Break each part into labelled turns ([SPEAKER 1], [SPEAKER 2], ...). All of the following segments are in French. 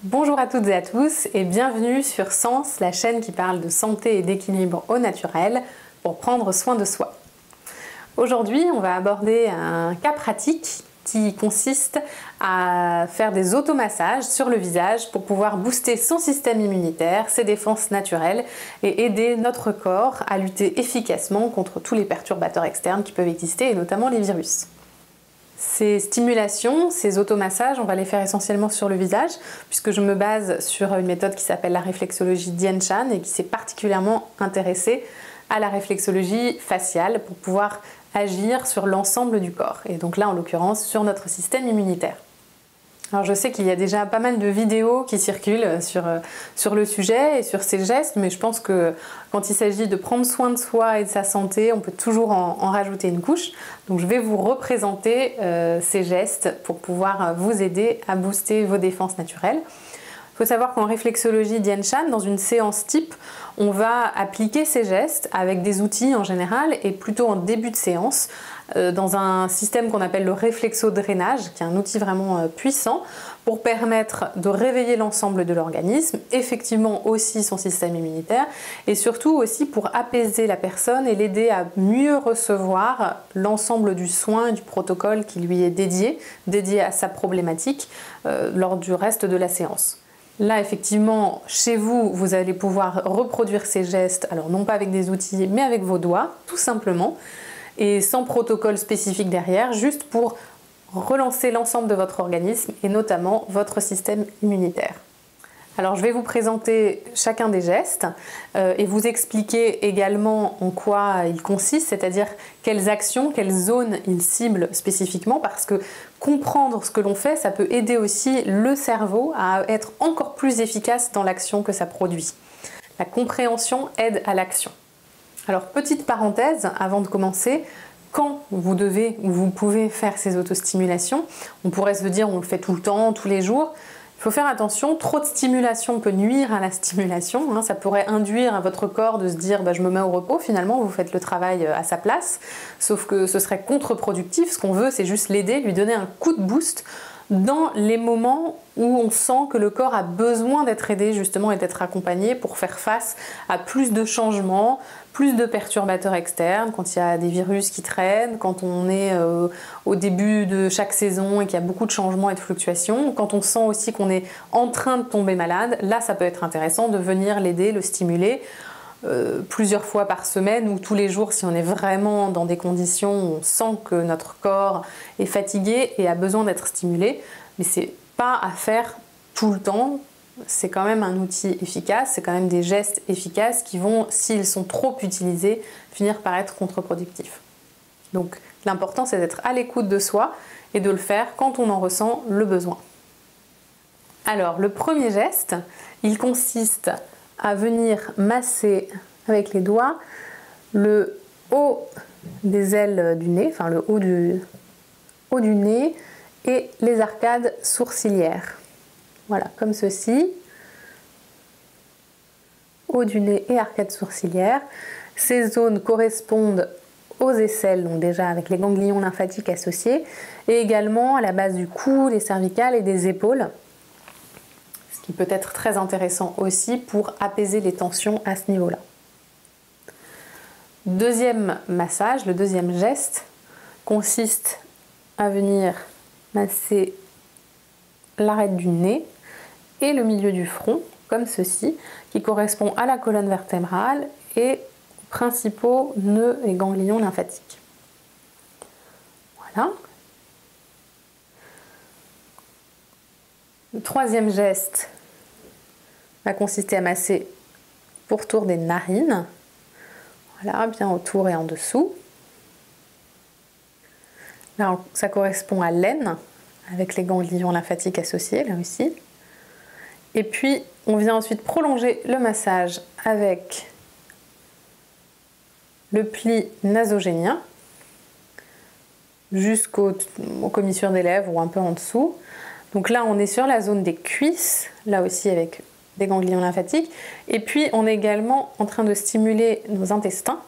[SPEAKER 1] Bonjour à toutes et à tous et bienvenue sur Sens, la chaîne qui parle de santé et d'équilibre au naturel pour prendre soin de soi. Aujourd'hui, on va aborder un cas pratique qui consiste à faire des automassages sur le visage pour pouvoir booster son système immunitaire, ses défenses naturelles et aider notre corps à lutter efficacement contre tous les perturbateurs externes qui peuvent exister et notamment les virus. Ces stimulations, ces automassages, on va les faire essentiellement sur le visage puisque je me base sur une méthode qui s'appelle la réflexologie Dian Shan et qui s'est particulièrement intéressée à la réflexologie faciale pour pouvoir agir sur l'ensemble du corps et donc là en l'occurrence sur notre système immunitaire. Alors je sais qu'il y a déjà pas mal de vidéos qui circulent sur le sujet et sur ces gestes, mais je pense que quand il s'agit de prendre soin de soi et de sa santé, on peut toujours en rajouter une couche. Donc je vais vous représenter ces gestes pour pouvoir vous aider à booster vos défenses naturelles. Il faut savoir qu'en réflexologie Dian Shan, dans une séance type, on va appliquer ces gestes avec des outils en général et plutôt en début de séance dans un système qu'on appelle le réflexodrainage, qui est un outil vraiment puissant pour permettre de réveiller l'ensemble de l'organisme, effectivement aussi son système immunitaire et surtout aussi pour apaiser la personne et l'aider à mieux recevoir l'ensemble du soin et du protocole qui lui est dédié à sa problématique lors du reste de la séance. Là, effectivement, chez vous, vous allez pouvoir reproduire ces gestes, alors non pas avec des outils, mais avec vos doigts, tout simplement, et sans protocole spécifique derrière, juste pour relancer l'ensemble de votre organisme et notamment votre système immunitaire. Alors je vais vous présenter chacun des gestes et vous expliquer également en quoi ils consistent, c'est-à-dire quelles actions, quelles zones ils ciblent spécifiquement, parce que comprendre ce que l'on fait, ça peut aider aussi le cerveau à être encore plus efficace dans l'action que ça produit. La compréhension aide à l'action. Alors petite parenthèse avant de commencer, quand vous devez ou vous pouvez faire ces autostimulations, on pourrait se dire on le fait tout le temps, tous les jours. Il faut faire attention, trop de stimulation peut nuire à la stimulation, ça pourrait induire à votre corps de se dire je me mets au repos, finalement vous faites le travail à sa place, sauf que ce serait contre-productif, ce qu'on veut c'est juste l'aider, lui donner un coup de boost dans les moments où on sent que le corps a besoin d'être aidé justement et d'être accompagné pour faire face à plus de changements, plus de perturbateurs externes, quand il y a des virus qui traînent, quand on est au début de chaque saison et qu'il y a beaucoup de changements et de fluctuations, quand on sent aussi qu'on est en train de tomber malade, là ça peut être intéressant de venir l'aider, le stimuler plusieurs fois par semaine ou tous les jours si on est vraiment dans des conditions où on sent que notre corps est fatigué et a besoin d'être stimulé, mais c'est pas à faire tout le temps. C'est quand même un outil efficace, c'est quand même des gestes efficaces qui vont, s'ils sont trop utilisés, finir par être contre-productifs. Donc l'important c'est d'être à l'écoute de soi et de le faire quand on en ressent le besoin. Alors le premier geste, il consiste à venir masser avec les doigts le haut des ailes du nez, enfin le haut du nez et les arcades sourcilières. Voilà, comme ceci. Haut du nez et arcades sourcilières. Ces zones correspondent aux aisselles, donc déjà avec les ganglions lymphatiques associés, et également à la base du cou, des cervicales et des épaules. Ce qui peut être très intéressant aussi pour apaiser les tensions à ce niveau-là. Deuxième massage, le deuxième geste consiste à venir masser l'arête du nez et le milieu du front, comme ceci, qui correspond à la colonne vertébrale et aux principaux nœuds et ganglions lymphatiques. Voilà. Le troisième geste va consister à masser pourtour des narines, voilà, bien autour et en dessous. Là, ça correspond à l'aine, avec les ganglions lymphatiques associés, là aussi. Et puis, on vient ensuite prolonger le massage avec le pli nasogénien jusqu'aux commissures des lèvres ou un peu en dessous. Donc là, on est sur la zone des cuisses, là aussi avec des ganglions lymphatiques. Et puis, on est également en train de stimuler nos intestins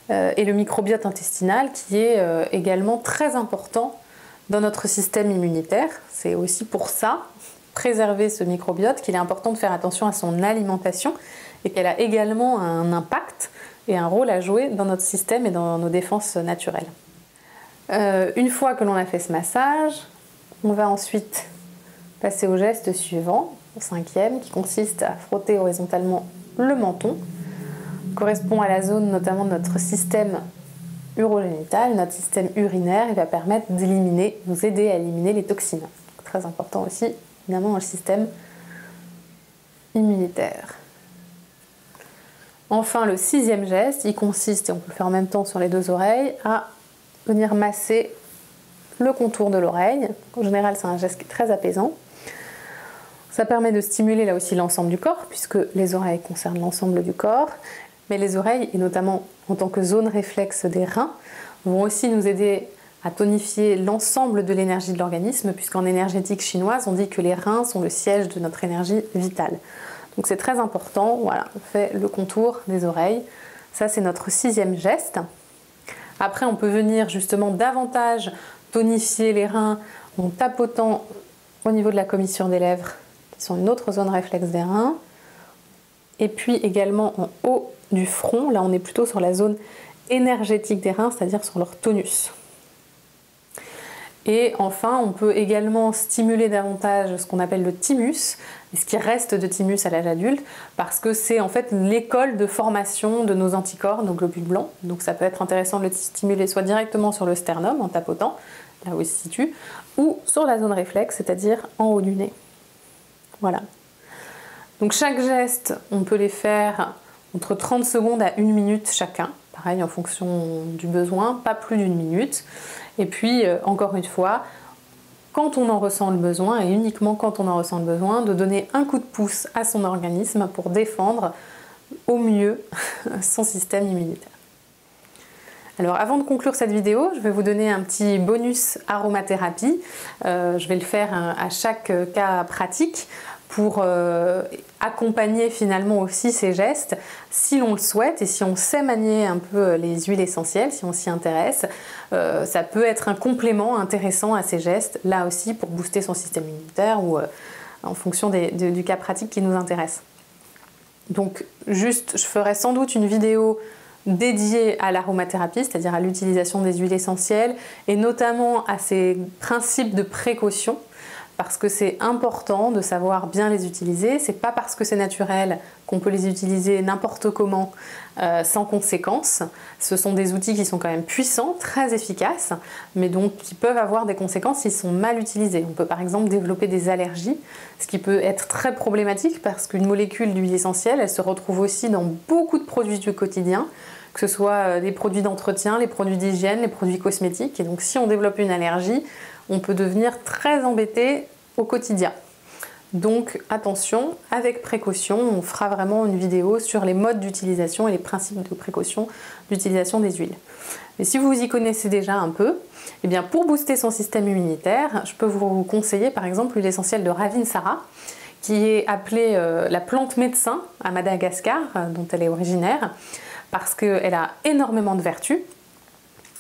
[SPEAKER 1] et le microbiote intestinal qui est également très important dans notre système immunitaire. C'est aussi pour ça préserver ce microbiote qu'il est important de faire attention à son alimentation et qu'elle a également un impact et un rôle à jouer dans notre système et dans nos défenses naturelles. Une fois que l'on a fait ce massage, on va ensuite passer au geste suivant, au 5e, qui consiste à frotter horizontalement le menton. Correspond à la zone notamment de notre système urogénital, notre système urinaire. Il va permettre d'éliminer, nous aider à éliminer les toxines. Très important aussi, évidemment, dans le système immunitaire. Enfin, le 6e geste, il consiste, et on peut le faire en même temps sur les 2 oreilles, à venir masser le contour de l'oreille. En général, c'est un geste qui est très apaisant. Ça permet de stimuler là aussi l'ensemble du corps, puisque les oreilles concernent l'ensemble du corps. Mais les oreilles, et notamment en tant que zone réflexe des reins, vont aussi nous aider à tonifier l'ensemble de l'énergie de l'organisme, puisqu'en énergétique chinoise, on dit que les reins sont le siège de notre énergie vitale. Donc c'est très important, voilà, on fait le contour des oreilles. Ça, c'est notre 6e geste. Après, on peut venir justement davantage tonifier les reins en tapotant au niveau de la commissure des lèvres, qui sont une autre zone réflexe des reins. Et puis également en haut du front, là on est plutôt sur la zone énergétique des reins, c'est-à-dire sur leur tonus. Et enfin, on peut également stimuler davantage ce qu'on appelle le thymus, et ce qui reste de thymus à l'âge adulte, parce que c'est en fait l'école de formation de nos anticorps, nos globules blancs. Donc ça peut être intéressant de le stimuler soit directement sur le sternum en tapotant, là où il se situe, ou sur la zone réflexe, c'est-à-dire en haut du nez. Voilà. Donc chaque geste, on peut les faire entre 30 secondes à 1 minute chacun, pareil en fonction du besoin, pas plus d'1 minute. Et puis, encore une fois, quand on en ressent le besoin, et uniquement quand on en ressent le besoin, de donner un coup de pouce à son organisme pour défendre au mieux son système immunitaire. Alors avant de conclure cette vidéo, je vais vous donner un petit bonus aromathérapie. Je vais le faire à chaque cas pratique pour accompagner finalement aussi ces gestes si l'on le souhaite et si on sait manier un peu les huiles essentielles, si on s'y intéresse. Ça peut être un complément intéressant à ces gestes, là aussi pour booster son système immunitaire ou en fonction du cas pratique qui nous intéresse. Donc juste, je ferai sans doute une vidéo dédiée à l'aromathérapie, c'est-à-dire à l'utilisation des huiles essentielles et notamment à ces principes de précaution, parce que c'est important de savoir bien les utiliser. C'est pas parce que c'est naturel qu'on peut les utiliser n'importe comment sans conséquences. Ce sont des outils qui sont quand même puissants, très efficaces, mais donc qui peuvent avoir des conséquences s'ils sont mal utilisés. On peut par exemple développer des allergies, ce qui peut être très problématique parce qu'une molécule d'huile essentielle, elle se retrouve aussi dans beaucoup de produits du quotidien, que ce soit les produits d'entretien, les produits d'hygiène, les produits cosmétiques. Et donc si on développe une allergie, on peut devenir très embêté au quotidien. Donc attention, avec précaution, on fera vraiment une vidéo sur les modes d'utilisation et les principes de précaution d'utilisation des huiles. Mais si vous y connaissez déjà un peu, eh bien pour booster son système immunitaire, je peux vous conseiller par exemple l'huile essentielle de Ravinsara, qui est appelée la plante médecin à Madagascar, dont elle est originaire, parce qu'elle a énormément de vertus,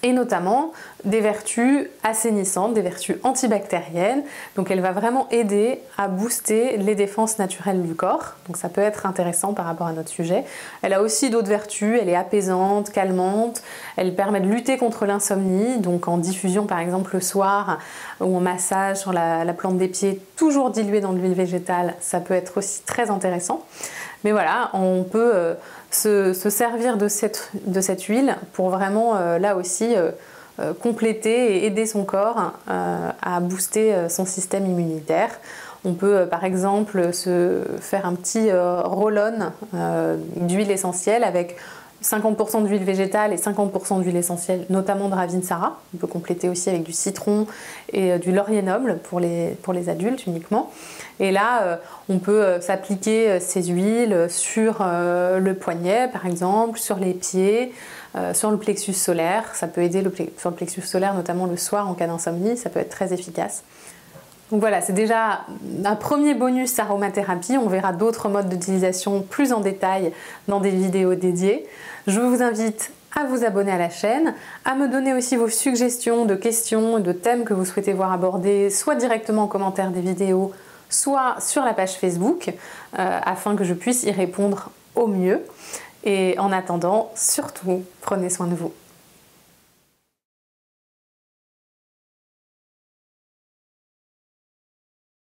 [SPEAKER 1] et notamment des vertus assainissantes, des vertus antibactériennes. Donc elle va vraiment aider à booster les défenses naturelles du corps. Donc ça peut être intéressant par rapport à notre sujet. Elle a aussi d'autres vertus, elle est apaisante, calmante, elle permet de lutter contre l'insomnie, donc en diffusion par exemple le soir ou en massage sur la plante des pieds, toujours diluée dans de l'huile végétale, ça peut être aussi très intéressant. Mais voilà, on peut se servir de cette huile pour vraiment, là aussi, compléter et aider son corps à booster son système immunitaire. On peut, par exemple, se faire un petit roll-on d'huile essentielle avec 50% d'huile végétale et 50% d'huile essentielle, notamment de Ravinsara. On peut compléter aussi avec du citron et du laurier noble pour les adultes uniquement. Et là, on peut s'appliquer ces huiles sur le poignet, par exemple, sur les pieds, sur le plexus solaire. Ça peut aider sur le plexus solaire, notamment le soir en cas d'insomnie. Ça peut être très efficace. Donc voilà, c'est déjà un premier bonus aromathérapie. On verra d'autres modes d'utilisation plus en détail dans des vidéos dédiées. Je vous invite à vous abonner à la chaîne, à me donner aussi vos suggestions de questions, de thèmes que vous souhaitez voir abordés, soit directement en commentaire des vidéos, soit sur la page Facebook, afin que je puisse y répondre au mieux. Et en attendant, surtout, prenez soin de vous.